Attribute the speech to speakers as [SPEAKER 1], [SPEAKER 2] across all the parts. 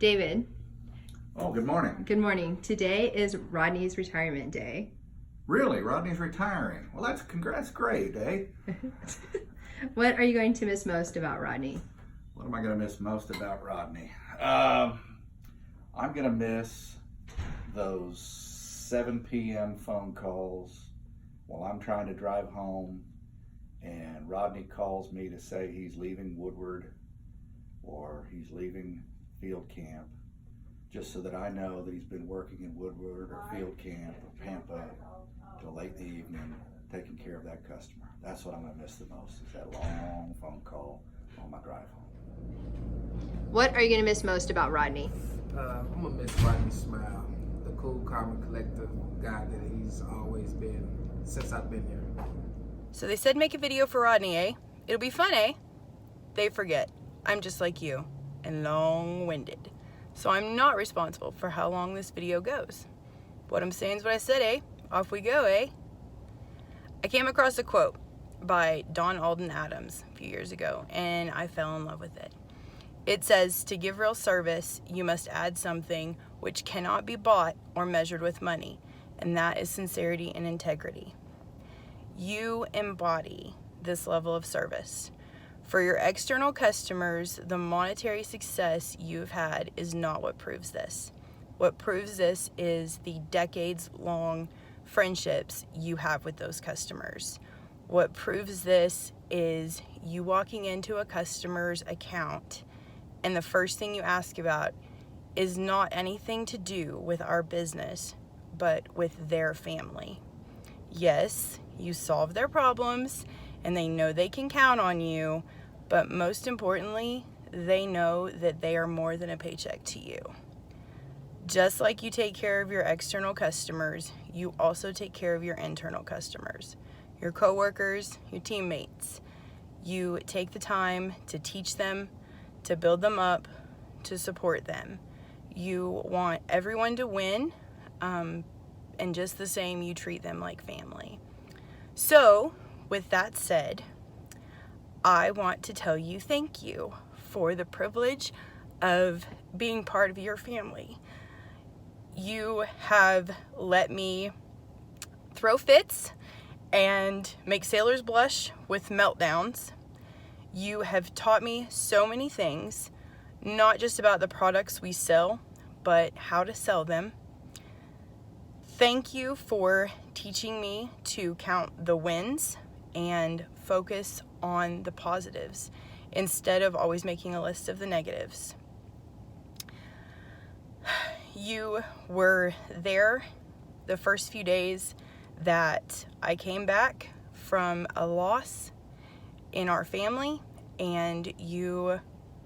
[SPEAKER 1] David.
[SPEAKER 2] Oh, good morning.
[SPEAKER 1] Good morning. Today is Rodney's retirement day.
[SPEAKER 2] Really? Rodney's retiring. Well, that's great, eh?
[SPEAKER 1] What are you going to miss most about Rodney?
[SPEAKER 2] What am I going to miss most about Rodney? I'm going to miss those 7 p.m. phone calls while I'm trying to drive home and Rodney calls me to say he's leaving Woodward or he's leaving field camp, just so that I know that he's been working in Woodward or field camp or Pampa till late in the evening taking care of that customer. That's what I'm going to miss the most, is that long phone call on my drive home.
[SPEAKER 1] What are you going to miss most about Rodney?
[SPEAKER 3] I'm going to miss Rodney's smile, the cool, calm, and collective guy that he's always been since I've been here.
[SPEAKER 4] So they said make a video for Rodney, eh? It'll be fun, eh? They forget. I'm just like you, and long-winded. So I'm not responsible for how long this video goes. What I'm saying is what I said, eh? Off we go, eh? I came across a quote by Don Alden Adams a few years ago, and I fell in love with it. It says, to give real service, you must add something which cannot be bought or measured with money, and that is sincerity and integrity. You embody this level of service. For your external customers, the monetary success you've had is not what proves this. What proves this is the decades-long friendships you have with those customers. What proves this is you walking into a customer's account and the first thing you ask about is not anything to do with our business, but with their family. Yes, you solve their problems and they know they can count on you, but most importantly, they know that they are more than a paycheck to you. Just like you take care of your external customers, you also take care of your internal customers, your coworkers, your teammates. You take the time to teach them, to build them up, to support them. You want everyone to win, and just the same, you treat them like family. So, with that said, I want to tell you thank you for the privilege of being part of your family. You have let me throw fits and make sailors blush with meltdowns. You have taught me so many things, not just about the products we sell, but how to sell them. Thank you for teaching me to count the wins and focus on the positives instead of always making a list of the negatives. You were there the first few days that I came back from a loss in our family, and you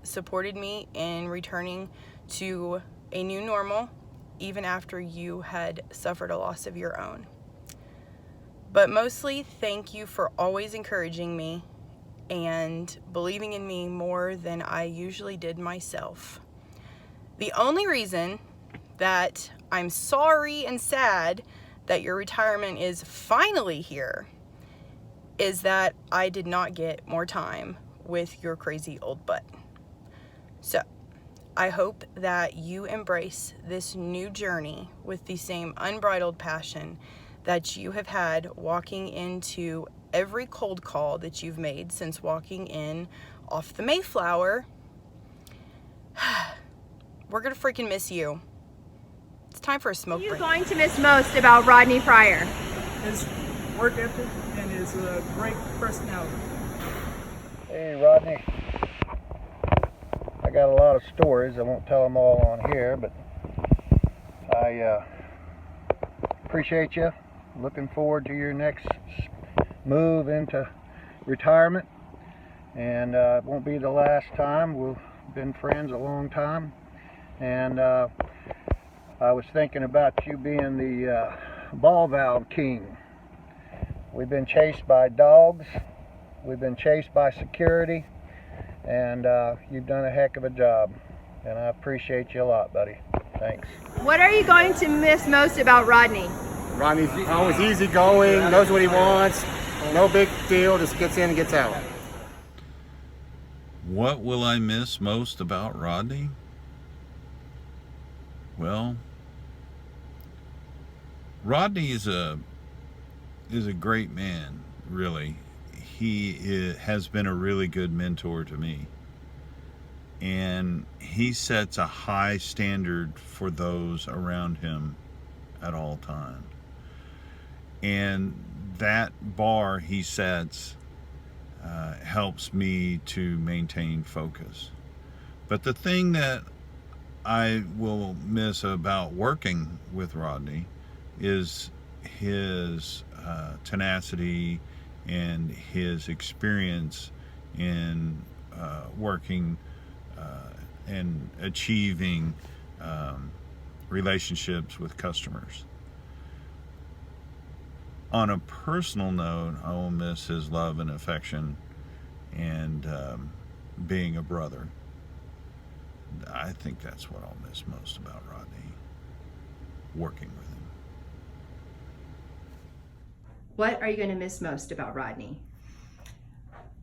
[SPEAKER 4] supported me in returning to a new normal even after you had suffered a loss of your own. But mostly, thank you for always encouraging me and believing in me more than I usually did myself. The only reason that I'm sorry and sad that your retirement is finally here is that I did not get more time with your crazy old butt. So, I hope that you embrace this new journey with the same unbridled passion that you have had walking into every cold call that you've made since walking in off the Mayflower. We're gonna freaking miss you. It's time for a smoke break.
[SPEAKER 1] What are you going to miss most about Rodney Pryor?
[SPEAKER 5] His work ethic and his great personality.
[SPEAKER 6] Hey Rodney, I got a lot of stories. I won't tell them all on here, but I appreciate you. Looking forward to your next move into retirement, and it won't be the last time. We've been friends a long time, and I was thinking about you being the ball valve king. We've been chased by dogs, we've been chased by security, and you've done a heck of a job, and I appreciate you a lot, buddy. Thanks.
[SPEAKER 1] What are you going to miss most about Rodney?
[SPEAKER 7] Rodney's always easygoing, knows what he wants, no big deal, just gets in and gets out.
[SPEAKER 8] What will I miss most about Rodney? Well, Rodney is a great man, really. Has been a really good mentor to me. And he sets a high standard for those around him at all times. And that bar he sets helps me to maintain focus. But the thing that I will miss about working with Rodney is his tenacity and his experience in working and achieving relationships with customers. On a personal note, I will miss his love and affection and being a brother. I think that's what I'll miss most about Rodney, working with him.
[SPEAKER 1] What are you going to miss most about Rodney?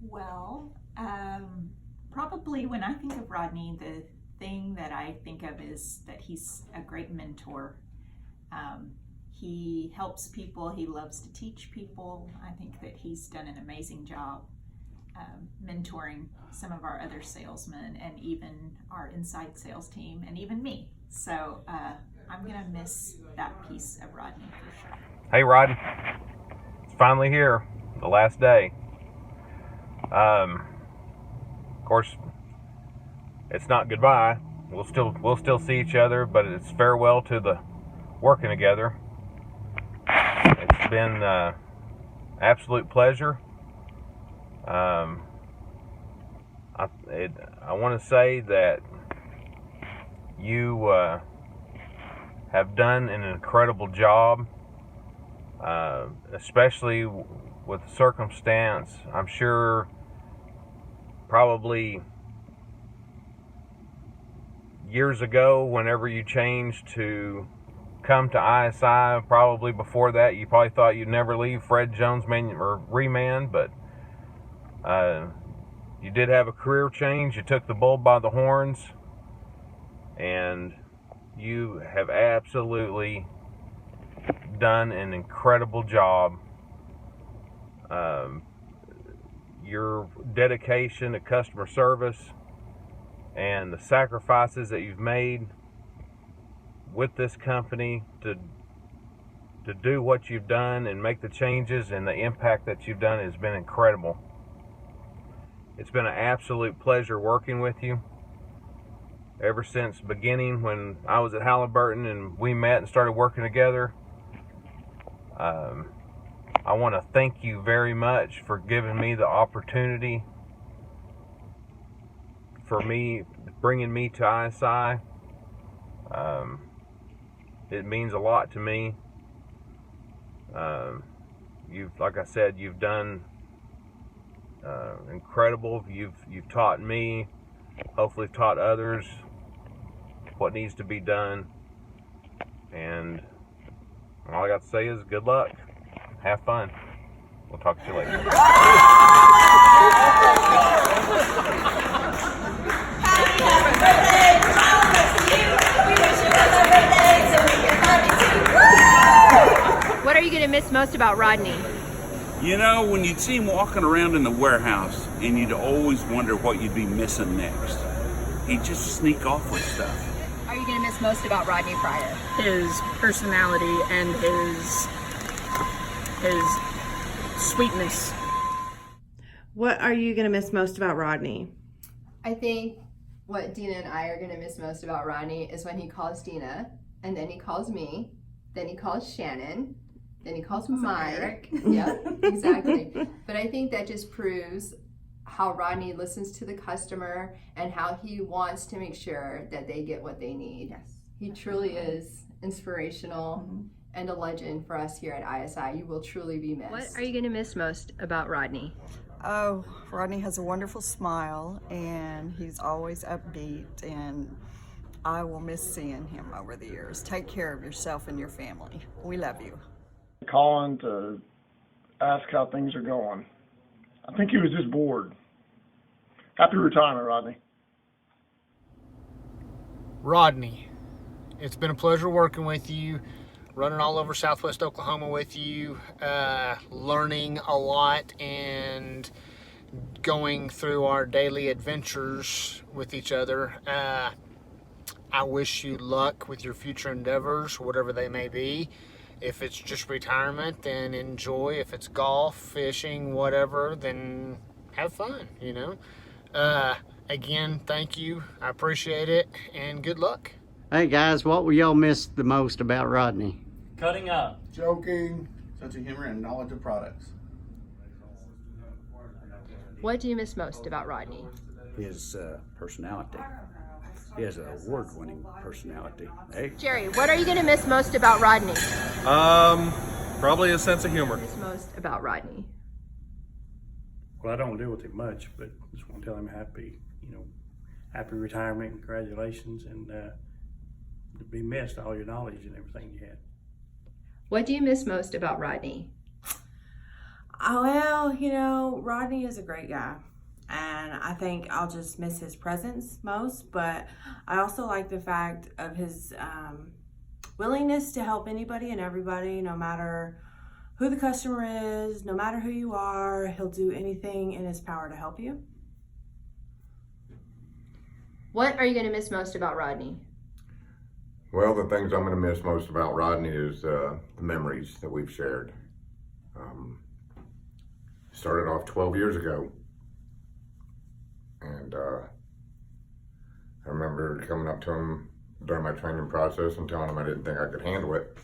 [SPEAKER 9] Well, probably when I think of Rodney, the thing that I think of is that he's a great mentor. He helps people, he loves to teach people. I think that he's done an amazing job mentoring some of our other salesmen and even our inside sales team and even me. So I'm gonna miss that piece of Rodney for sure.
[SPEAKER 10] Hey Rod, it's finally here, the last day. Of course, it's not goodbye. We'll still see each other, but it's farewell to the working together. It's been absolute pleasure. I want to say that you have done an incredible job, especially with the circumstance. I'm sure probably years ago, whenever you changed to come to ISI, probably before that, you probably thought you'd never leave Fred Jones Remand, but you did have a career change. You took the bull by the horns, and you have absolutely done an incredible job. Your dedication to customer service and the sacrifices that you've made with this company to do what you've done and make the changes and the impact that you've done has been incredible. It's been an absolute pleasure working with you ever since beginning when I was at Halliburton and we met and started working together. I want to thank you very much for giving me the opportunity, for bringing me to ISI. It means a lot to me. Like I said, you've done incredible. You've taught me, hopefully taught others what needs to be done. And all I got to say is good luck. Have fun. We'll talk to you later.
[SPEAKER 1] What are you going to miss most about Rodney?
[SPEAKER 11] You know, when you'd see him walking around in the warehouse and you'd always wonder what you'd be missing next, he'd just sneak off with stuff.
[SPEAKER 1] What are you going to miss most about Rodney Pryor?
[SPEAKER 5] His personality and his sweetness.
[SPEAKER 12] What are you going to miss most about Rodney?
[SPEAKER 1] I think what Dina and I are going to miss most about Rodney is when he calls Dina, and then he calls me, then he calls Shannon, then he calls Mike. Yeah, exactly. But I think that just proves how Rodney listens to the customer and how he wants to make sure that they get what they need.
[SPEAKER 12] Yes.
[SPEAKER 1] He truly is inspirational and a legend for us here at ISI. You will truly be missed. What are you going to miss most about Rodney?
[SPEAKER 13] Oh, Rodney has a wonderful smile and he's always upbeat, and I will miss seeing him over the years. Take care of yourself and your family. We love you.
[SPEAKER 14] Calling to ask how things are going. I think he was just bored. Happy retirement, Rodney.
[SPEAKER 3] Rodney,
[SPEAKER 6] it's been a pleasure working with you, running all over Southwest Oklahoma with you, learning a lot and going through our daily adventures with each other. I wish you luck with your future endeavors, whatever they may be. If it's just retirement, then enjoy. If it's golf, fishing, whatever, then have fun, you know. Again, thank you. I appreciate it, and good luck.
[SPEAKER 15] Hey guys, what will y'all miss the most about Rodney?
[SPEAKER 16] Cutting up.
[SPEAKER 2] Joking. Sense of humor and knowledge of products.
[SPEAKER 1] What do you miss most about Rodney?
[SPEAKER 17] His personality. He has an award-winning personality. Hey.
[SPEAKER 1] Jerry, what are you going to miss most about Rodney?
[SPEAKER 18] Probably a sense of humor.
[SPEAKER 1] Miss most about Rodney?
[SPEAKER 17] Well, I don't deal with him much, but just want to tell him happy retirement, congratulations, and to be missed, all your knowledge and everything you had.
[SPEAKER 1] What do you miss most about Rodney?
[SPEAKER 12] Well, Rodney is a great guy, and I think I'll just miss his presence most, but I also like the fact of his willingness to help anybody and everybody, no matter who the customer is, no matter who you are. He'll do anything in his power to help you.
[SPEAKER 1] What are you going to miss most about Rodney?
[SPEAKER 19] Well, the things I'm going to miss most about Rodney is the memories that we've shared. Started off 12 years ago, and I remember coming up to him during my training process and telling him I didn't think I could handle it.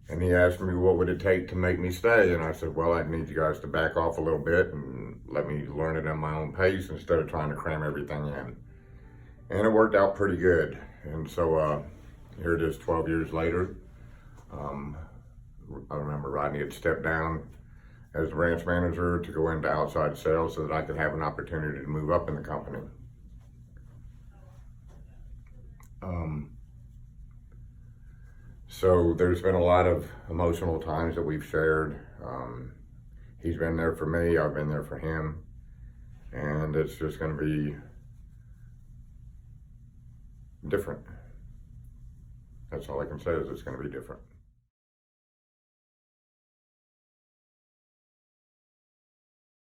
[SPEAKER 19] And he asked me what would it take to make me stay, and I said, well, I'd need you guys to back off a little bit and let me learn it at my own pace instead of trying to cram everything in. And it worked out pretty good. And so here it is 12 years later. I remember Rodney had stepped down as the branch manager to go into outside sales so that I could have an opportunity to move up in the company. So there's been a lot of emotional times that we've shared. He's been there for me, I've been there for him, and it's just going to be different. That's all I can say is it's going to be different.